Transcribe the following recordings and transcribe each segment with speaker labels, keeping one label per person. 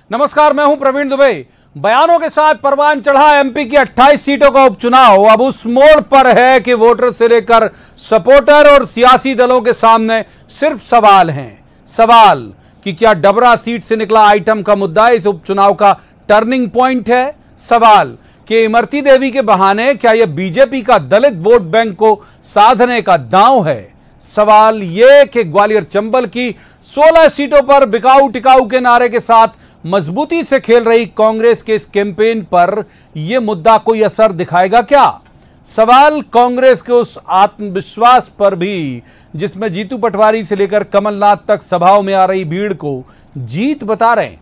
Speaker 1: नमस्कार, मैं हूं प्रवीण दुबे। बयानों के साथ परवान चढ़ा एमपी की 28 सीटों का उपचुनाव अब उस मोड़ पर है कि वोटर से लेकर सपोर्टर और सियासी दलों के सामने सिर्फ सवाल हैं। सवाल कि क्या डबरा सीट से निकला आइटम का मुद्दा इस उपचुनाव का टर्निंग पॉइंट है। सवाल कि इमरती देवी के बहाने क्या यह बीजेपी का दलित वोट बैंक को साधने का दांव है। सवाल यह कि ग्वालियर चंबल की 16 सीटों पर बिकाऊ टिकाऊ के नारे के साथ मजबूती से खेल रही कांग्रेस के इस कैंपेन पर यह मुद्दा कोई असर दिखाएगा क्या। सवाल कांग्रेस के उस आत्मविश्वास पर भी जिसमें जीतू पटवारी से लेकर कमलनाथ तक सभाओं में आ रही भीड़ को जीत बता रहे हैं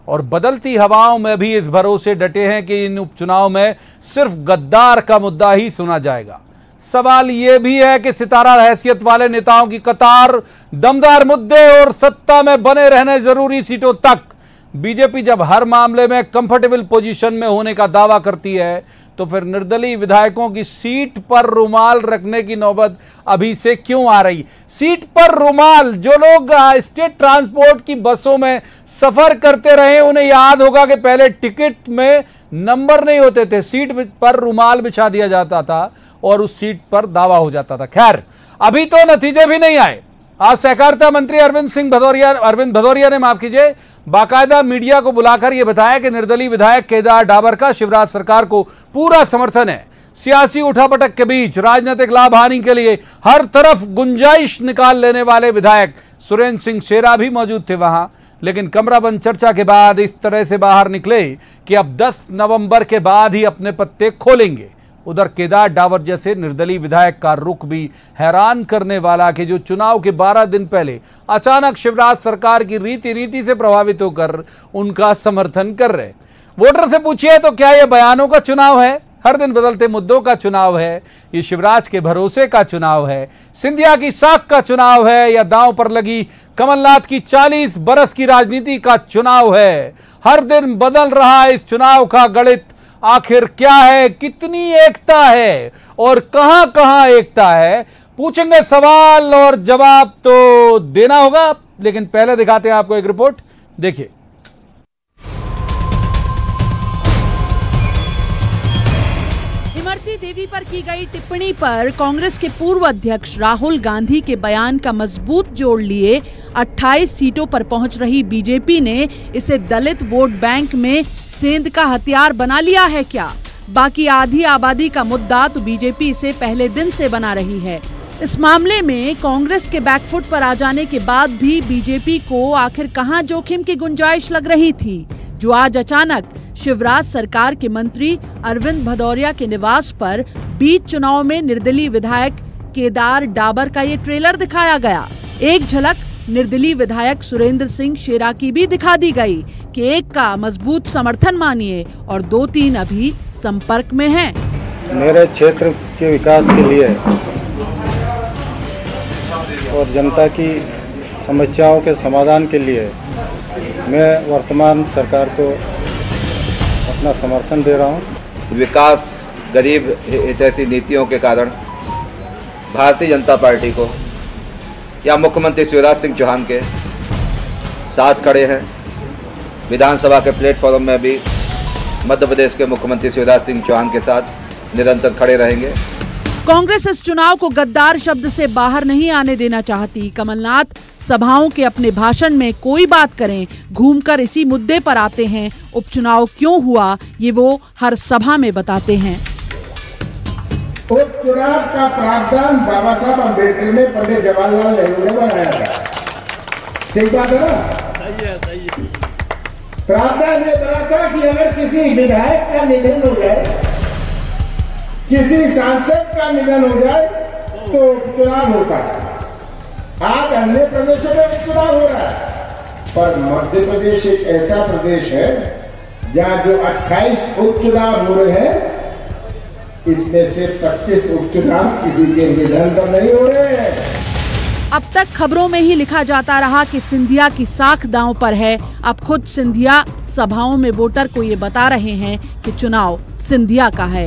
Speaker 1: और बदलती हवाओं में भी इस भरोसे डटे हैं कि इन उपचुनाव में सिर्फ गद्दार का मुद्दा ही सुना जाएगा। सवाल यह भी है कि सितारा हैसियत वाले नेताओं की कतार, दमदार मुद्दे और सत्ता में बने रहने जरूरी सीटों तक बीजेपी जब हर मामले में कंफर्टेबल पोजीशन में होने का दावा करती है तो फिर निर्दलीय विधायकों की सीट पर रुमाल रखने की नौबत अभी से क्यों आ रही। सीट पर रुमाल, जो लोग स्टेट ट्रांसपोर्ट की बसों में सफर करते रहे उन्हें याद होगा कि पहले टिकट में नंबर नहीं होते थे, सीट पर रुमाल बिछा दिया जाता था और उस सीट पर दावा हो जाता था। खैर, अभी तो नतीजे भी नहीं आए। आज सहकारिता मंत्री अरविंद भदौरिया ने बाकायदा मीडिया को बुलाकर यह बताया कि निर्दलीय विधायक केदार डाबर का शिवराज सरकार को पूरा समर्थन है। सियासी उठापटक के बीच राजनीतिक लाभ हानि के लिए हर तरफ गुंजाइश निकाल लेने वाले विधायक सुरेंद्र सिंह शेरा भी मौजूद थे वहां, लेकिन कमराबंद चर्चा के बाद इस तरह से बाहर निकले कि अब 10 नवंबर के बाद ही अपने पत्ते खोलेंगे। उधर केदार डाबर जैसे निर्दलीय विधायक का रुख भी हैरान करने वाला कि जो चुनाव के 12 दिन पहले अचानक शिवराज सरकार की रीति से प्रभावित होकर उनका समर्थन कर रहे। वोटर से पूछिए तो क्या यह बयानों का चुनाव है, हर दिन बदलते मुद्दों का चुनाव है, ये शिवराज के भरोसे का चुनाव है, सिंधिया की साख का चुनाव है, या दांव पर लगी कमलनाथ की 40 बरस की राजनीति का चुनाव है। हर दिन बदल रहा इस चुनाव का गणित आखिर क्या है, कितनी एकता है और कहां कहां एकता है, पूछेंगे। सवाल और जवाब तो देना होगा, लेकिन पहले दिखाते हैं आपको एक रिपोर्ट, देखिए।
Speaker 2: इमरती देवी पर की गई टिप्पणी पर कांग्रेस के पूर्व अध्यक्ष राहुल गांधी के बयान का मजबूत जोड़ लिए 28 सीटों पर पहुंच रही बीजेपी ने इसे दलित वोट बैंक में सेंध का हथियार बना लिया है क्या। बाकी आधी आबादी का मुद्दा तो बीजेपी इसे पहले दिन से बना रही है। इस मामले में कांग्रेस के बैकफुट पर आ जाने के बाद भी बीजेपी को आखिर कहां जोखिम की गुंजाइश लग रही थी, जो आज अचानक शिवराज सरकार के मंत्री अरविंद भदौरिया के निवास पर बीच चुनाव में निर्दलीय विधायक केदार डाबर का ये ट्रेलर दिखाया गया। एक झलक निर्दलीय विधायक सुरेंद्र सिंह शेरा की भी दिखा दी गई कि एक का मजबूत समर्थन मानिए और 2-3 अभी संपर्क में हैं।
Speaker 3: मेरे क्षेत्र के विकास के लिए और जनता की समस्याओं के समाधान के लिए मैं वर्तमान सरकार को अपना समर्थन दे रहा हूं।
Speaker 4: विकास गरीब हितैषी नीतियों के कारण भारतीय जनता पार्टी को या मुख्यमंत्री शिवराज सिंह चौहान के साथ खड़े हैं। विधानसभा के प्लेटफॉर्म में भी मध्य प्रदेश के मुख्यमंत्री शिवराज सिंह चौहान के साथ निरंतर खड़े रहेंगे।
Speaker 2: कांग्रेस इस चुनाव को गद्दार शब्द से बाहर नहीं आने देना चाहती। कमलनाथ सभाओं के अपने भाषण में कोई बात करें, घूमकर इसी मुद्दे पर आते हैं। उपचुनाव क्यों हुआ ये वो हर सभा में बताते हैं।
Speaker 5: उपचुनाव का प्रावधान बाबा साहब अम्बेडकर ने पंडित जवाहरलाल नेहरू ने बनाया था। ठीक बात है ना? प्रावधान ये बना था कि अगर किसी विधायक का निधन हो जाए, किसी सांसद का निधन हो जाए तो उपचुनाव होता है। आज अन्य प्रदेशों में उपचुनाव हो रहा है, पर मध्य प्रदेश एक ऐसा प्रदेश है जहां जो 28 उपचुनाव हो रहे हैं, इसमें से 25 उपचुनाव किसी के निधन पर नहीं हो रहे हैं।
Speaker 2: अब तक खबरों में ही लिखा जाता रहा कि सिंधिया की साख दांव पर है। अब खुद सिंधिया सभाओं में वोटर को ये बता रहे हैं कि चुनाव सिंधिया का है।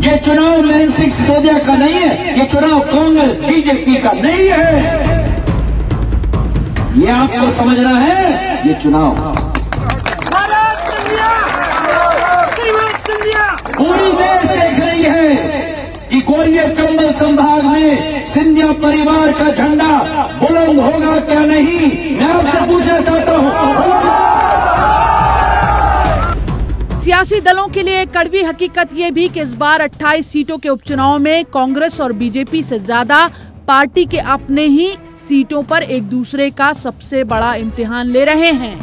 Speaker 6: ये चुनाव नयन सिंह सिसोदिया का नहीं है, ये चुनाव कांग्रेस बीजेपी का नहीं है। ये आपको समझना है, ये चुनाव पूरी देश देख रही है कि ग्वालियर चंबल संभाग में सिंधिया परिवार का झंडा बुलंद होगा क्या नहीं। मैं आपसे पूछना चाहता हूं।
Speaker 2: सियासी दलों के लिए कड़वी हकीकत ये भी कि इस बार 28 सीटों के उपचुनाव में कांग्रेस और बीजेपी से ज्यादा पार्टी के अपने ही सीटों पर एक दूसरे का सबसे बड़ा इम्तिहान ले रहे हैं।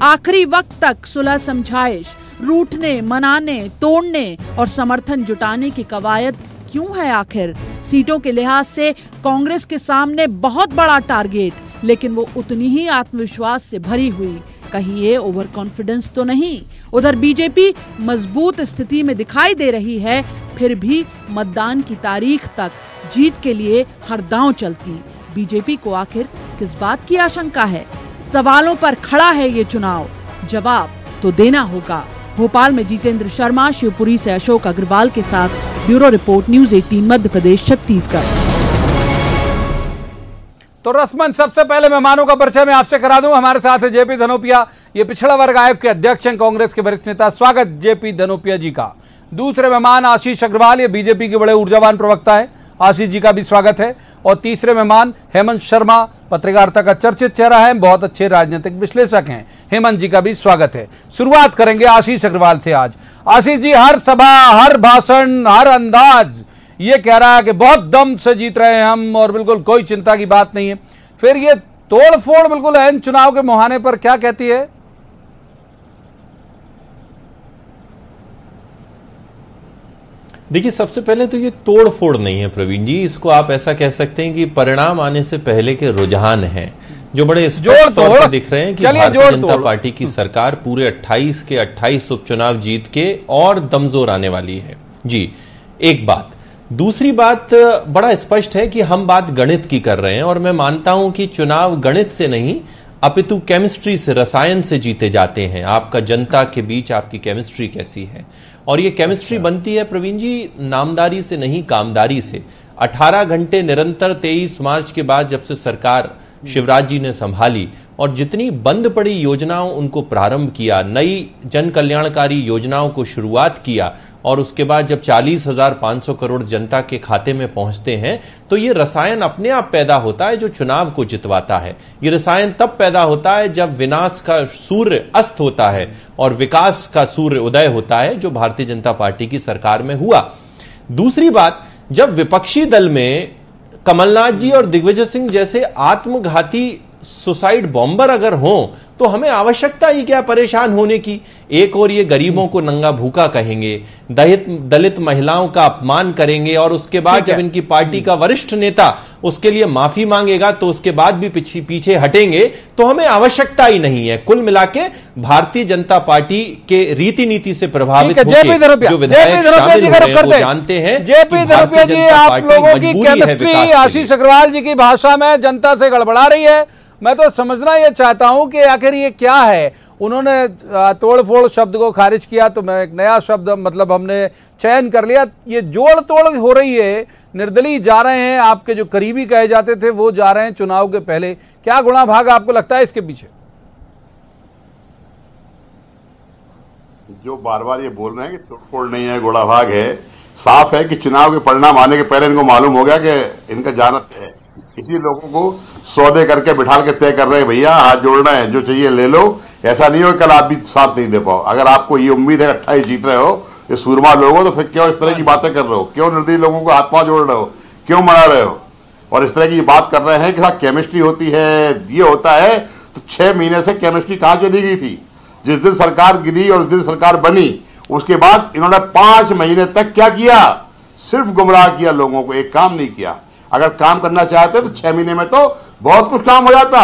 Speaker 2: आखिरी वक्त तक सुलह समझाइश, रूठने, मनाने, तोड़ने और समर्थन जुटाने की कवायद क्यों है आखिर? सीटों के लिहाज से कांग्रेस के सामने बहुत बड़ा टारगेट, लेकिन वो उतनी ही आत्मविश्वास से भरी हुई। कहीं ये ओवर कॉन्फिडेंस तो नहीं? उधर बीजेपी मजबूत स्थिति में दिखाई दे रही है, फिर भी मतदान की तारीख तक जीत के लिए हर दांव चलती। बीजेपी को आखिर किस बात की आशंका है? सवालों पर खड़ा है ये चुनाव, जवाब तो देना होगा। भोपाल में जितेंद्र शर्मा, शिवपुरी से अशोक अग्रवाल के साथ bureau report, news 18 Madhya Pradesh, Chhattisgarh.
Speaker 1: तो रस्मन सबसे पहले मेहमानों का परिचय मैं आपसे करा दूं। हमारे साथ है जेपी धनोपिया, ये पिछड़ा वर्ग आयोग के अध्यक्ष हैं, कांग्रेस के वरिष्ठ नेता। स्वागत जेपी धनोपिया जी का। दूसरे मेहमान आशीष अग्रवाल, ये बीजेपी के बड़े ऊर्जावान प्रवक्ता है, आशीष जी का भी स्वागत है। और तीसरे मेहमान हेमंत शर्मा, पत्रकारिता का चर्चित चेहरा है, बहुत अच्छे राजनीतिक विश्लेषक हैं, हेमंत जी का भी स्वागत है। शुरुआत करेंगे आशीष अग्रवाल से आज। आशीष जी, हर सभा, हर भाषण, हर अंदाज ये कह रहा है कि बहुत दम से जीत रहे हैं हम और बिल्कुल कोई चिंता की बात नहीं है, फिर ये तोड़ फोड़ बिल्कुल है चुनाव के मुहाने पर, क्या कहती है?
Speaker 7: देखिए, सबसे पहले तो ये तोड़ फोड़ नहीं है प्रवीण जी, इसको आप ऐसा कह सकते हैं कि परिणाम आने से पहले के रुझान हैं जो बड़े स्पष्ट तौर पर दिख रहे हैं कि भारतीय जनता पार्टी की सरकार पूरे 28 के 28 उपचुनाव जीत के और दमजोर आने वाली है। जी, एक बात। दूसरी बात बड़ा स्पष्ट है कि हम बात गणित की कर रहे हैं और मैं मानता हूं कि चुनाव गणित से नहीं अपितु केमिस्ट्री से, रसायन से जीते जाते हैं। आपका जनता के बीच आपकी केमिस्ट्री कैसी है, और ये केमिस्ट्री बनती है प्रवीण जी नामदारी से नहीं, कामदारी से। 18 घंटे निरंतर 23 मार्च के बाद जब से सरकार शिवराज जी ने संभाली और जितनी बंद पड़ी योजनाओं उनको प्रारंभ किया, नई जन कल्याणकारी योजनाओं को शुरुआत किया, और उसके बाद जब 40,500 करोड़ जनता के खाते में पहुंचते हैं तो ये रसायन अपने आप पैदा होता है जो चुनाव को जितवाता है। ये रसायन तब पैदा होता है जब विनाश का सूर्य अस्त होता है और विकास का सूर्य उदय होता है, जो भारतीय जनता पार्टी की सरकार में हुआ। दूसरी बात, जब विपक्षी दल में कमलनाथ जी और दिग्विजय सिंह जैसे आत्मघाती सुसाइड बॉम्बर अगर हों तो हमें आवश्यकता ही क्या परेशान होने की। एक और ये गरीबों को नंगा भूखा कहेंगे, दलित महिलाओं का अपमान करेंगे, और उसके बाद जब इनकी पार्टी का वरिष्ठ नेता उसके लिए माफी मांगेगा तो उसके बाद भी पीछे हटेंगे, तो हमें आवश्यकता ही नहीं है। कुल मिला के भारतीय जनता पार्टी के रीति नीति से प्रभावित होकर जो विधायक शामिल हो रहे हैं वो जानते हैं।
Speaker 1: जेपी धनोपिया जी, आप लोगों की केमिस्ट्री आशीष अग्रवाल जी की भाषा में जनता से गड़बड़ा रही है। मैं तो समझना ये चाहता हूं कि आखिर ये क्या है। उन्होंने तोड़-फोड़ शब्द को खारिज किया तो मैं एक नया शब्द मतलब हमने चयन कर लिया। ये जोड़ तोड़ हो रही है, निर्दलीय जा रहे हैं, आपके जो करीबी कहे जाते थे वो जा रहे हैं चुनाव के पहले। क्या गुणा भाग आपको लगता है इसके पीछे?
Speaker 8: जो बार बार ये बोल रहे हैं कि तोड़-फोड़ नहीं है, गोड़ा भाग है, साफ है कि चुनाव के परिणाम आने के पहले इनको मालूम हो गया कि इनका जाना है। इसी लोगों को सौदे करके बिठाल के तय कर रहे हैं, भैया हाथ जोड़ना है, जो चाहिए ले लो। ऐसा नहीं हो कल आप भी साथ नहीं दे पाओ। अगर आपको ये उम्मीद है 28 जीत रहे हो, ये सूरमा लोग हो, तो फिर क्यों इस तरह की बातें कर रहे हो? क्यों निर्दलीय लोगों को हाथ पांव जोड़ रहे हो? क्यों मना रहे हो? और इस तरह की बात कर रहे हैं कि साथ केमिस्ट्री होती है, ये होता है। तो 6 महीने से केमिस्ट्री कहां चली गई थी? जिस दिन सरकार गिरी और जिस दिन सरकार बनी उसके बाद इन्होंने 5 महीने तक क्या किया? सिर्फ गुमराह किया लोगों को, एक काम नहीं किया। अगर काम करना चाहते तो 6 महीने में तो बहुत कुछ काम हो जाता।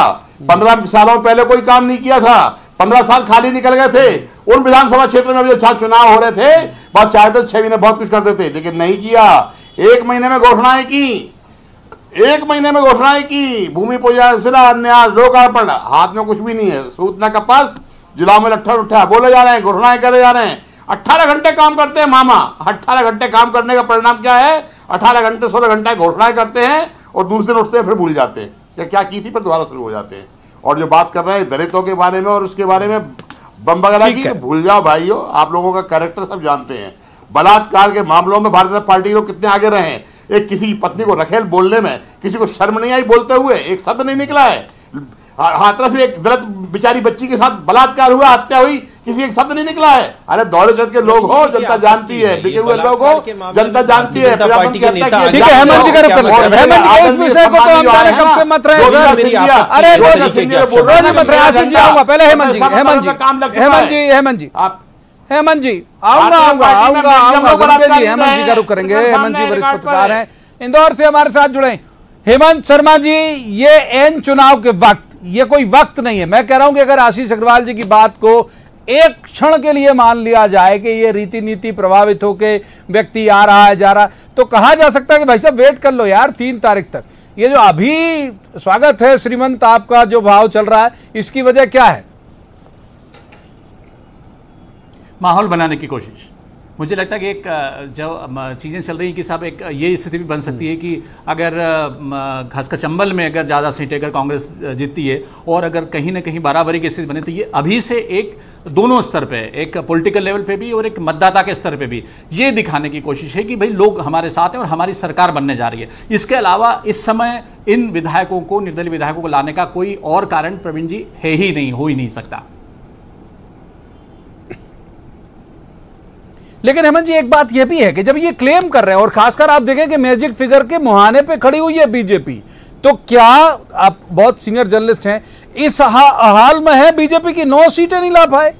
Speaker 8: 15 सालों पहले कोई काम नहीं किया था, 15 साल खाली निकल गए थे। उन विधानसभा क्षेत्र में जो चुनाव हो रहे थे, बात चाहते तो 6 महीने बहुत कुछ करते थे, लेकिन नहीं किया। 1 महीने में घोषणाएं की, 1 महीने में घोषणाएं की। भूमि पूजन, शिलान्यास, लोकार्पण, हाथ में कुछ भी नहीं है। सूचना का पास जुलाई में लट्ठा उठा बोले जा रहे हैं, घोषणाएं करे जा रहे हैं। 18 घंटे काम करते हैं मामा। 18 घंटे काम करने का परिणाम क्या है? 18 घंटे 16 घंटे घोषणाएं करते हैं और दूसरे दिन उठते हैं, फिर भूल जाते हैं क्या की थी, फिर दोबारा शुरू हो जाते हैं। और जो बात कर रहे हैं दलितों के बारे में और उसके बारे में बम वगैरह की, तो भूल जाओ भाइयों, आप लोगों का कैरेक्टर सब जानते हैं। बलात्कार के मामलों में भारतीय जनता पार्टी के लोग कितने आगे रहे हैं। एक किसी की पत्नी को रखेल बोलने में किसी को शर्म नहीं आई, बोलते हुए एक शब्द नहीं निकला है। हाथरस में एक दलित बेचारी बच्ची के साथ बलात्कार हुआ, हत्या हुई, किसी एक शब्द नहीं निकला है। अरे दौलतचंद के लोग हो, जनता जानती है, बिके हुए लोग हो, जनता जानती है।
Speaker 1: ठीक है, हेमंत जी का रुख कर लेते हैं। हेमंत जी इस विषय को तो हम जाने कब से मत रहे। अरे रोज मत रहे। आशीष जी आऊंगा, पहले हेमंत जी आऊंगा। हेमंत जी का रुख करेंगे। हेमंत जी वरिष्ठ पत्रकार हैं, इंदौर से हमारे साथ जुड़े। हेमंत शर्मा जी, ये एन चुनाव के वक्त, ये कोई वक्त नहीं है। मैं कह रहा हूं कि अगर आशीष अग्रवाल जी की बात को एक क्षण के लिए मान लिया जाए कि ये रीति नीति प्रभावित होके व्यक्ति आ रहा है जा रहा, तो कहा जा सकता है कि भाई साहब वेट कर लो यार 3 तारीख तक। ये जो अभी स्वागत है श्रीमंत आपका जो भाव चल रहा है, इसकी वजह क्या है?
Speaker 9: माहौल बनाने की कोशिश। मुझे लगता है कि एक जो चीज़ें चल रही हैं कि साहब एक ये स्थिति भी बन सकती है कि अगर खासकर चंबल में अगर ज़्यादा सीटें अगर कांग्रेस जीतती है और अगर कहीं ना कहीं बराबरी की स्थिति बने, तो ये अभी से एक दोनों स्तर पे, एक पॉलिटिकल लेवल पे भी और एक मतदाता के स्तर पे भी ये दिखाने की कोशिश है कि भाई लोग हमारे साथ हैं और हमारी सरकार बनने जा रही है। इसके अलावा इस समय इन विधायकों को, निर्दलीय विधायकों को लाने का कोई और कारण प्रवीण जी है ही नहीं, हो ही नहीं सकता।
Speaker 1: लेकिन हेमंत जी एक बात यह भी है कि जब ये क्लेम कर रहे हैं और खासकर आप देखें कि मैजिक फिगर के मुहाने पे खड़ी हुई है बीजेपी, तो क्या आप बहुत सीनियर जर्नलिस्ट हैं, इस हाल में है बीजेपी की 9 सीटें नहीं ला पाए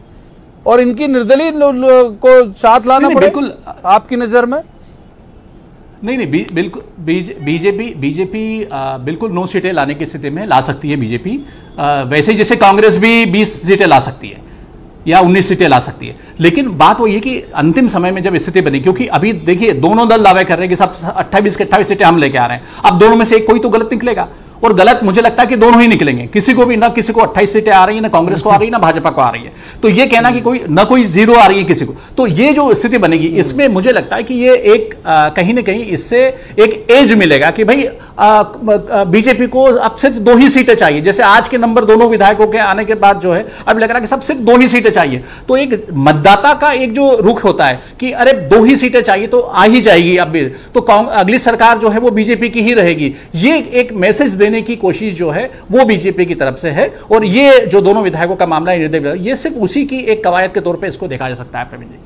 Speaker 1: और इनकी निर्दलीय को साथ लाना पड़े? बिल्कुल आपकी नजर में
Speaker 9: नहीं, बिल्कुल बीजेपी बिल्कुल 9 सीटें लाने की स्थिति में ला सकती है बीजेपी। वैसे जैसे कांग्रेस भी 20 सीटें ला सकती है या 19 सीटें ला सकती है। लेकिन बात वो ये कि अंतिम समय में जब स्थिति बनी, क्योंकि अभी देखिए दोनों दल दावे कर रहे हैं कि सब 28 के 28 सीटें हम लेके आ रहे हैं। अब दोनों में से एक कोई तो गलत निकलेगा और गलत मुझे लगता है कि दोनों ही निकलेंगे। किसी को भी ना, किसी को 28 सीटें आ रही है, ना कांग्रेस को आ रही है, ना भाजपा को आ रही है। तो ये कहना कि कोई ना कोई 0 आ रही है किसी को, तो ये जो स्थिति बनेगी इसमें मुझे लगता है कि ये एक कहीं ना कहीं इससे एक एज मिलेगा कि भाई बीजेपी को अब सिर्फ 2 ही सीटें चाहिए। जैसे आज के नंबर दोनों विधायकों के आने के बाद जो है अब लग रहा है कि सब सिर्फ 2 ही सीटें चाहिए। तो एक मतदाता का एक जो रुख होता है कि अरे 2 ही सीटें चाहिए तो आ ही जाएगी अब भी, तो अगली सरकार जो है वो बीजेपी की ही रहेगी। ये एक मैसेज देने की कोशिश जो है वो बीजेपी की तरफ से है। और ये जो दोनों विधायकों का मामला है निर्दलीय, ये सिर्फ उसी की एक कवायद के तौर पे इसको देखा जा सकता है। प्रवीण जी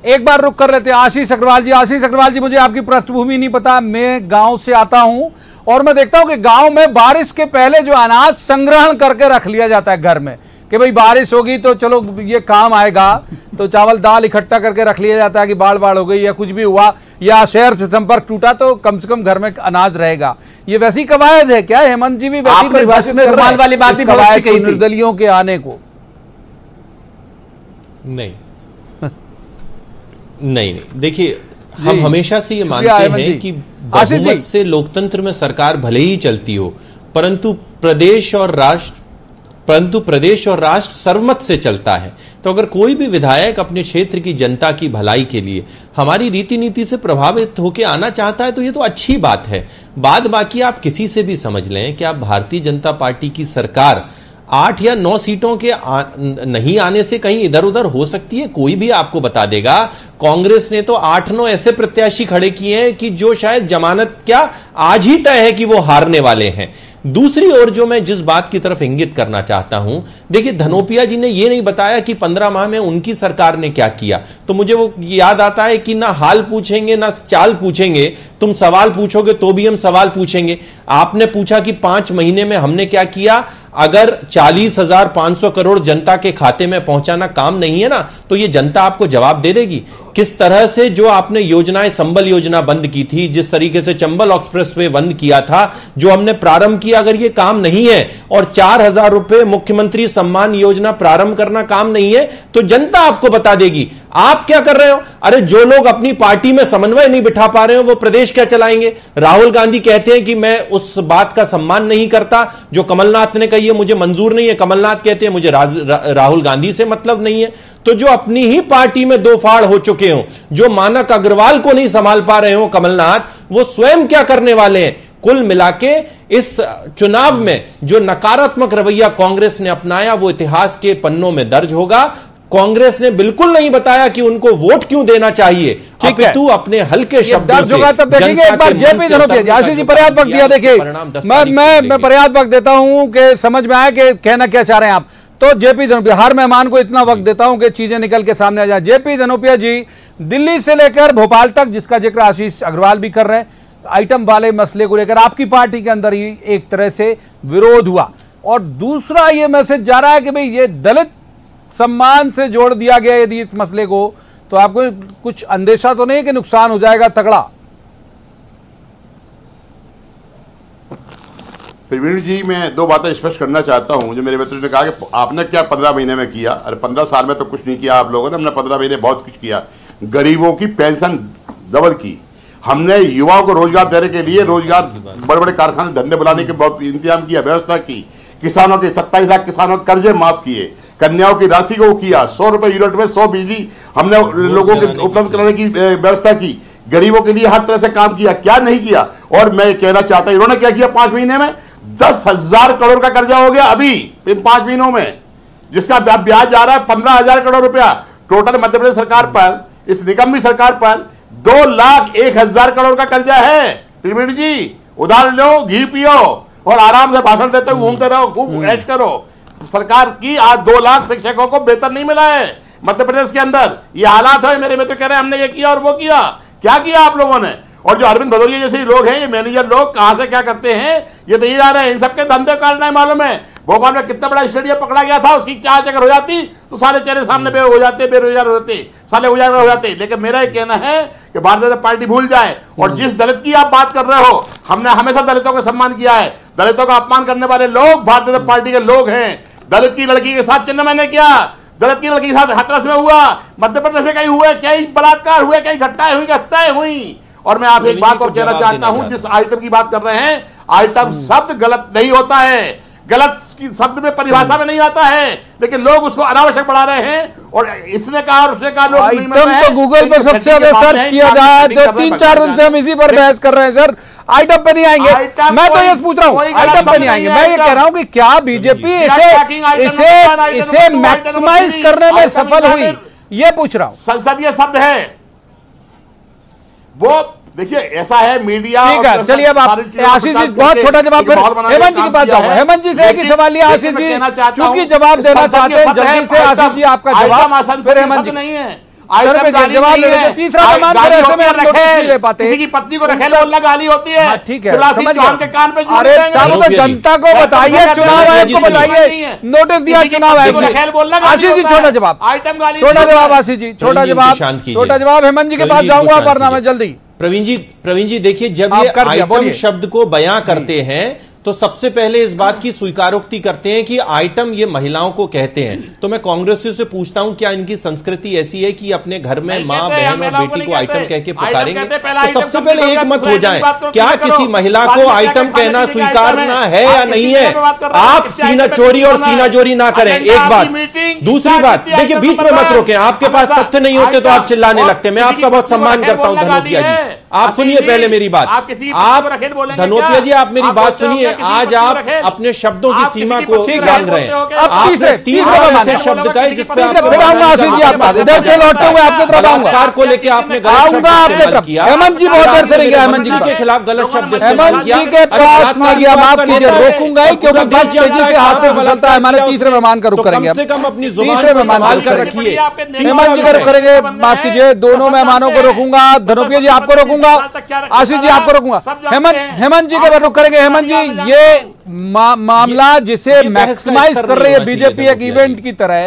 Speaker 1: एक बार रुक कर लेते हैं आशीष अग्रवाल जी। आशीष अग्रवाल जी, मुझे आपकी पृष्ठभूमि नहीं पता, मैं गांव से आता हूं और मैं देखता हूं कि गांव में बारिश के पहले जो अनाज संग्रहण करके रख लिया जाता है घर में कि भाई बारिश होगी तो चलो ये काम आएगा, तो चावल दाल इकट्ठा करके रख लिया जाता है कि बाढ़ हो गई या कुछ भी हुआ या शहर से संपर्क टूटा तो कम से कम घर में अनाज रहेगा। ये वैसी कवायद है क्या? हेमंत जी भी वैसी परिभाषित कर रहे हैं वाली बात भी कवायद के निर्दलियों के आने को?
Speaker 7: नहीं, देखिए हम हमेशा से ये मानते हैं कि बहुमत से लोकतंत्र में सरकार भले ही चलती हो, परंतु प्रदेश और राष्ट्र सर्वमत से चलता है। तो अगर कोई भी विधायक अपने क्षेत्र की जनता की भलाई के लिए हमारी रीति नीति से प्रभावित होकर आना चाहता है तो ये तो अच्छी बात है। बाद बाकी आप किसी से भी समझ लें कि आप भारतीय जनता पार्टी की सरकार 8 या 9 सीटों के नहीं आने से कहीं इधर उधर हो सकती है, कोई भी आपको बता देगा। कांग्रेस ने तो 8-9 ऐसे प्रत्याशी खड़े किए हैं कि जो शायद जमानत क्या आज ही तय है कि वो हारने वाले हैं। दूसरी ओर जो मैं जिस बात की तरफ इंगित करना चाहता हूं, देखिए धनोपिया जी ने ये नहीं बताया कि 15 माह में उनकी सरकार ने क्या किया, तो मुझे वो याद आता है कि ना हाल पूछेंगे ना चाल पूछेंगे, तुम सवाल पूछोगे तो भी हम सवाल पूछेंगे। आपने पूछा कि 5 महीने में हमने क्या किया, अगर 40,500 करोड़ जनता के खाते में पहुंचाना काम नहीं है ना, तो ये जनता आपको जवाब दे देगी। किस तरह से जो आपने योजनाएं, संबल योजना बंद की थी, जिस तरीके से चंबल एक्सप्रेसवे बंद किया था, जो हमने प्रारंभ किया, अगर ये काम नहीं है और 4,000 रुपए मुख्यमंत्री सम्मान योजना प्रारंभ करना काम नहीं है, तो जनता आपको बता देगी। आप क्या कर रहे हो? अरे जो लोग अपनी पार्टी में समन्वय नहीं बिठा पा रहे हो वो प्रदेश क्या चलाएंगे? राहुल गांधी कहते हैं कि मैं उस बात का सम्मान नहीं करता जो कमलनाथ ने कही है, मुझे मंजूर नहीं है। कमलनाथ कहते हैं मुझे राहुल गांधी से मतलब नहीं है। तो जो अपनी ही पार्टी में 2 फाड़ हो चुके हो, जो मानक अग्रवाल को नहीं संभाल पा रहे हो कमलनाथ, वो स्वयं क्या करने वाले हैं? कुल मिलाके इस चुनाव में जो नकारात्मक रवैया कांग्रेस ने अपनाया वो इतिहास के पन्नों में दर्ज होगा। कांग्रेस ने बिल्कुल नहीं बताया कि उनको वोट क्यों देना चाहिए। अपितु अपने हल्के शब्दों से
Speaker 1: तब देखेंगे एक बार जेपी धनोपिया। आशीष जी पर्याप्त वक्त दिया, देखिए मैं पर्याप्त वक्त देता हूं कि समझ में आए कि कहना क्या चाह रहे हैं आप। तो जेपी धनोपिया, हर मेहमान को इतना वक्त देता हूं कि चीजें निकल के सामने आ जाए। जेपी धनोपिया जी, दिल्ली से लेकर भोपाल तक, जिसका जिक्र आशीष अग्रवाल भी कर रहे हैं, आइटम वाले मसले को लेकर आपकी पार्टी के अंदर ही एक तरह से विरोध हुआ, और दूसरा ये मैसेज जा रहा है कि भाई ये दलित सम्मान से जोड़ दिया गया यदि इस मसले को, तो आपको कुछ अंदेशा तो नहीं कि नुकसान हो जाएगा तगड़ा?
Speaker 8: प्रवीण जी, मैं दो बातें स्पष्ट करना चाहता हूं। जो मेरे मित्र ने कहा कि आपने क्या 15 महीने में किया, अरे 15 साल में तो कुछ नहीं किया आप लोगों ने, हमने 15 महीने बहुत कुछ किया। गरीबों की पेंशन डबल की, हमने युवाओं को रोजगार देने के लिए रोजगार, बड़े बड़े कारखाने धंधे बुलाने के बहुत इंतजाम किया, व्यवस्था की। किसानों के 27 लाख किसानों के कर्जे माफ किए, कन्याओं की राशि को किया, 100 रुपए यूनिट में 100 बिजली हमने लोगों के उपलब्ध कराने की व्यवस्था की, गरीबों के लिए हर तरह से काम किया। क्या नहीं किया? और मैं कहना चाहता हूं इन्होंने क्या किया 5 महीने में? 10,000 करोड़ का कर्जा हो गया अभी इन 5 महीनों में, जिसका ब्याज जा रहा है 15,000 करोड़ रुपया। टोटल मध्य प्रदेश सरकार पर, इस निकम्मी सरकार पर 2,01,000 करोड़ का कर्जा है। प्रवीण जी, उधार लो, घी पियो और आराम से भाषण देते हुए घूमते रहो, खूब ऐश करो। सरकार की आज 2 लाख शिक्षकों को वेतन नहीं मिला है मध्य प्रदेश के अंदर। ये हालात है। मेरे मित्र कह रहे हैं हमने ये किया और वो किया। क्या किया आप लोगों ने? और जो अरविंद भदौरिया जैसे लोग हैं, ये मैनेजर लोग कहां से क्या करते हैं ये तो ये जा रहे हैं। इन सबके धंधे कारण है, मालूम है। भोपाल में कितना बड़ा स्टेडियम पकड़ा गया था, उसकी चार्ज अगर हो जाती तो सारे चेहरे सामने हो जाते, बेरोजगार हो जाते, साले उजागर हो जाते। लेकिन मेरा ये कहना है कि भारतीय जनता पार्टी भूल जाए। और जिस दलित की आप बात कर रहे हो, हमने हमेशा दलितों का सम्मान किया है। दलितों का अपमान करने वाले लोग भारतीय जनता पार्टी के लोग हैं। दलित की लड़की के साथ चिन्ह मैंने किया, दलित की लड़की के साथ हाथरस में हुआ, मध्य प्रदेश में कहीं हुए, कई बलात्कार हुए, कई घटनाएं हुई, हत्याएं हुई। और मैं आप एक बात और कहना चाहता हूं, जिस आइटम की बात कर रहे हैं, आइटम शब्द गलत नहीं होता है, गलत शब्द में परिभाषा में नहीं आता है, लेकिन लोग उसको अनावश्यक बढ़ा रहे हैं। और इसने कहा और उसने कहा, लोग नहीं मान रहे हैं।
Speaker 1: तो गूगल पर सबसे ज्यादा सर्च किया जाए तो 3-4 दिन से हम इसी पर बहस कर रहे हैं सर। आइटम पे नहीं आएंगे। मैं तो ये पूछ रहा हूँ, आइटम पे नहीं आएंगे। मैं ये कह रहा हूँ कि क्या बीजेपी इसे मैक्सिमाइज करने में सफल हुई, ये पूछ रहा हूँ।
Speaker 8: संसदीय शब्द है वो, देखिए ऐसा है मीडिया।
Speaker 1: ठीक है, चलिए अब आप आशीष जी बहुत छोटा जवाब, फिर हेमंत जी के पास जाओ। हेमंत जी से एक ही सवाल लिया आशीष जी, चूंकि जवाब देना चाहते हैं जल्दी से आशीष जी आपका जवाब, फिर हेमंत जी
Speaker 8: नहीं है
Speaker 1: जवाब ले लेते। तीसरा मेहमान फिर ऐसे में हम नोटिस नहीं ले पाते।
Speaker 8: किसी की पत्नी को रखेल बोलना गाली होती है।
Speaker 1: ठीक है,
Speaker 8: समझ के कान पे
Speaker 1: अरे साहब तो जनता को बताइए, चुनाव आयोग को बताइए, नोटिस दिया चुनाव आयोग ने। आशीष जी छोटा जवाब, छोटा जवाब आशीष जी, छोटा जवाब हेमंत जी के पास जाऊंगा, वरना मैं जल्दी।
Speaker 7: प्रवीण जी देखिए, जब ये आइटम शब्द को बयां करते हैं तो सबसे पहले इस बात की स्वीकारोक्ति करते हैं कि आइटम ये महिलाओं को कहते हैं। तो मैं कांग्रेसियों से पूछता हूं, क्या इनकी संस्कृति ऐसी है कि अपने घर में मां, बहन और बेटी को आइटम कह के पुकारेंगे? तो सबसे पहले एक मत हो जाए, क्या किसी महिला को आइटम कहना स्वीकारना है या नहीं है? आप सीना चोरी और सीना जोरी ना करें, एक बात। दूसरी बात, देखिए बीच में मत रोकें, आपके पास तथ्य नहीं होते तो आप चिल्लाने लगते। मैं आपका बहुत सम्मान करता हूं धनोपिया जी, आप सुनिए पहले मेरी बात। आप धनोपिया जी, आप मेरी बात सुनिए। आज आप अपने शब्दों की सीमा को जान रहे हैं। आपने 30 शब्द का जिस पर
Speaker 1: आशीष जी आप इधर से लौटते हुए आपके तरफ आऊंगा
Speaker 7: को लेकर आपने
Speaker 1: आपके तरफ किया। हेमंत जी बहुत देर से नहीं गया, हेमंत जी के
Speaker 7: खिलाफ गलत शब्द
Speaker 1: हेमंत जी के पास नहीं गया, माफ कीजिए, रोकूंगा ही क्योंकि बहुत तेजी से हाथ से फिसलता है। हमारे तीसरे मेहमान का रुख करेंगे,
Speaker 7: कम से कम अपनी
Speaker 1: तीसरे मेहमान का रखिए। हेमंत जी का रुख करेंगे, माफ कीजिए, दोनों मेहमानों को रोकूंगा। धनोपिया जी आपको रोकूंगा, आशीष जी आपको रोकूंगा, हेमंत जी के रुख करेंगे। हेमंत जी, ये मामला जिसे मैक्सिमाइज कर रही है बीजेपी एक इवेंट की तरह,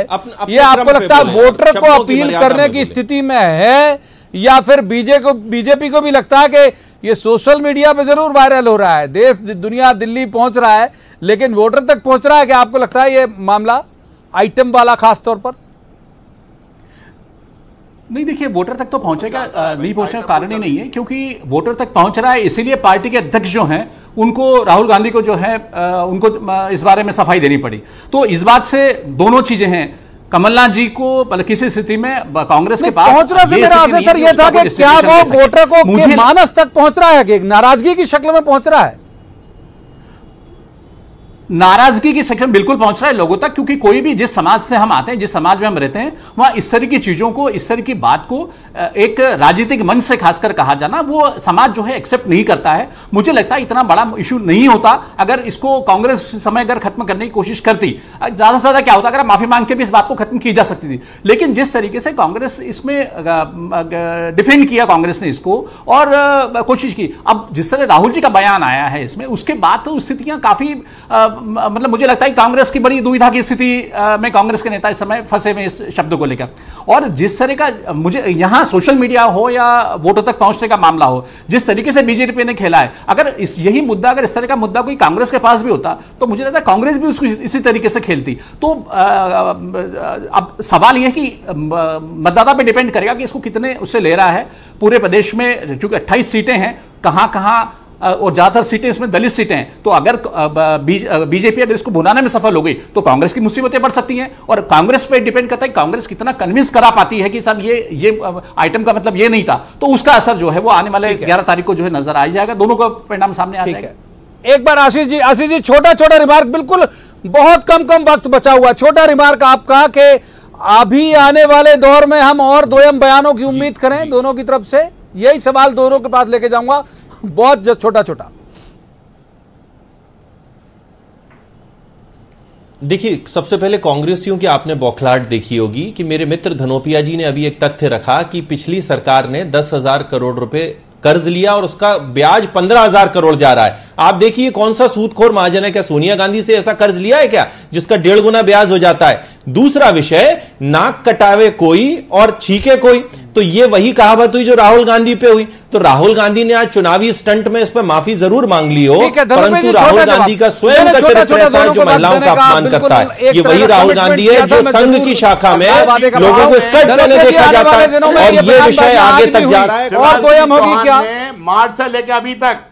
Speaker 1: ये आपको लगता है वोटर को अपील करने की स्थिति में है, या फिर बीजेपी को भी लगता है कि ये सोशल मीडिया पे जरूर वायरल हो रहा है, देश दुनिया दिल्ली पहुंच रहा है, लेकिन वोटर तक पहुंच रहा है? कि आपको लगता है ये मामला आइटम वाला खास तौर पर?
Speaker 9: नहीं, देखिए वोटर तक तो पहुंचेगा, नहीं पहुंचने का कारण ही नहीं है, क्योंकि वोटर तक पहुंच रहा है। इसीलिए पार्टी के अध्यक्ष जो हैं उनको, राहुल गांधी को जो है उनको इस बारे में सफाई देनी पड़ी। तो इस बात से दोनों चीजें हैं, कमलनाथ जी को किसी स्थिति में कांग्रेस के पास
Speaker 1: पहुंचना से मेरा आशय सर ये था कि क्या वो वोटर को मुझे मानस तक पहुंच रहा है कि नाराजगी की शक्ल में पहुंच रहा है?
Speaker 9: नाराजगी की सेक्शन बिल्कुल पहुंच रहा है लोगों तक, क्योंकि कोई भी जिस समाज से हम आते हैं, जिस समाज में हम रहते हैं, वहां इस तरह की चीजों को, इस तरह की बात को एक राजनीतिक मंच से खासकर कहा जाना, वो समाज जो है एक्सेप्ट नहीं करता है। मुझे लगता है इतना बड़ा इशू नहीं होता अगर इसको कांग्रेस समय अगर खत्म करने की कोशिश करती। ज्यादा से ज्यादा क्या होता, अगर माफी मांग के भी इस बात को खत्म की जा सकती थी, लेकिन जिस तरीके से कांग्रेस इसमें डिफेंड किया कांग्रेस ने इसको और कोशिश की, अब जिस तरह राहुल जी का बयान आया है इसमें, उसके बाद तो स्थितियां काफी मतलब मुझे लगता है कांग्रेस की बड़ी दुविधा की स्थिति में कांग्रेस के नेता इस समय फंसे हुए इस शब्द को लेकर। और जिस तरह का मुझे यहां सोशल मीडिया हो या वोटों तक पहुंचने का मामला हो, जिस तरीके से बीजेपी ने खेला है, अगर यही मुद्दा, अगर इस तरह का मुद्दा कोई कांग्रेस के पास भी होता तो मुझे लगता है कांग्रेस भी उसको इसी तरीके से खेलती। तो अब सवाल यह कि मतदाता पे डिपेंड करेगा कि इसको कितने उससे ले रहा है। पूरे प्रदेश में चूंकि 28 सीटें हैं, कहां और ज्यादातर सीटें इसमें दलित सीटें हैं, तो अगर बीजेपी अगर इसको भुनाने में सफल हो गई तो कांग्रेस की मुसीबतें बढ़ सकती हैं। और कांग्रेस पे डिपेंड करता है कांग्रेस कितना कन्विंस करा पाती है कि साहब ये आइटम का मतलब ये नहीं था, तो उसका असर जो है वो आने वाले 11 तारीख को जो है नजर आ जाएगा, दोनों का परिणाम सामने आ जाएगा।
Speaker 1: एक बार आशीष जी छोटा रिमार्क, बिल्कुल बहुत कम वक्त बचा हुआ, छोटा रिमार्क आपका कि अभी आने वाले दौर में हम और दोयम बयानों की उम्मीद करें दोनों की तरफ से, यही सवाल दोनों के पास लेके जाऊंगा, बहुत छोटा।
Speaker 7: देखिए, सबसे पहले कांग्रेसियों की आपने बौखलाहट देखी होगी कि मेरे मित्र धनोपिया जी ने अभी एक तथ्य रखा कि पिछली सरकार ने 10,000 करोड़ रुपए कर्ज लिया और उसका ब्याज 15,000 करोड़ जा रहा है। आप देखिए कौन सा सूदखोर महाजन है, क्या सोनिया गांधी से ऐसा कर्ज लिया है क्या जिसका 1.5 गुना ब्याज हो जाता है। दूसरा विषय, नाक कटावे कोई और छीके कोई, तो ये वही कहावत हुई जो राहुल गांधी पे हुई। तो राहुल गांधी ने आज चुनावी स्टंट में इस पर माफी जरूर मांग ली हो, परंतु राहुल गांधी का स्वयं का चरित्र ऐसा है जो महिलाओं का अपमान करता है। ये वही राहुल गांधी है जो संघ की शाखा में लोगों को स्कर्ट पहने देखा जाता है, और ये विषय आगे तक जा रहा है।
Speaker 1: और दोयम होगी क्या?
Speaker 8: मार्च से लेकर अभी तक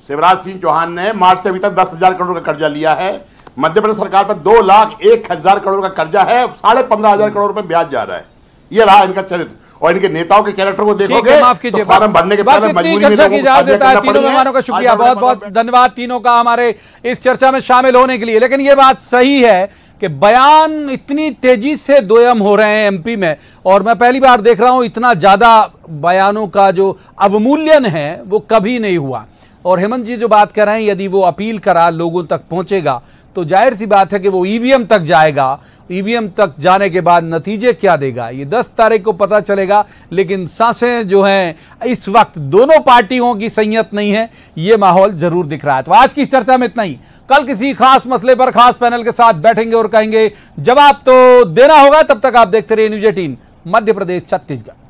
Speaker 8: शिवराज सिंह चौहान ने मार्च से अभी तक 10,000 करोड़ का कर्जा लिया है। मध्य प्रदेश सरकार पर 2,01,000 करोड़ का कर्जा है, 15,500 करोड़ रुपए ब्याज जा रहा है। ये रहा इनका चरित्र। और इनके नेताओं के कैरेक्टर को देखोगे तो फॉर्म भरने के पहले मजबूरी में
Speaker 1: देता है। तीनों मेहमानों का शुक्रिया, बहुत धन्यवाद तीनों का हमारे इस चर्चा में शामिल होने के लिए। लेकिन यह बात सही है कि बयान इतनी तेजी से दोयम हो रहे हैं एमपी में, और मैं पहली बार देख रहा हूं इतना ज्यादा बयानों का जो अवमूल्यन है वो कभी नहीं हुआ। और हेमंत जी जो बात कर रहे हैं, यदि वो अपील करा लोगों तक पहुंचेगा तो जाहिर सी बात है कि वो ईवीएम तक जाएगा। ईवीएम तक जाने के बाद नतीजे क्या देगा ये 10 तारीख को पता चलेगा। लेकिन सांसें जो हैं इस वक्त दोनों पार्टियों की संयत नहीं है, ये माहौल जरूर दिख रहा है। तो आज की चर्चा में इतना ही। कल किसी खास मसले पर खास पैनल के साथ बैठेंगे और कहेंगे जवाब तो देना होगा। तब तक आप देखते रहिए न्यूज़ 18 मध्य प्रदेश छत्तीसगढ़।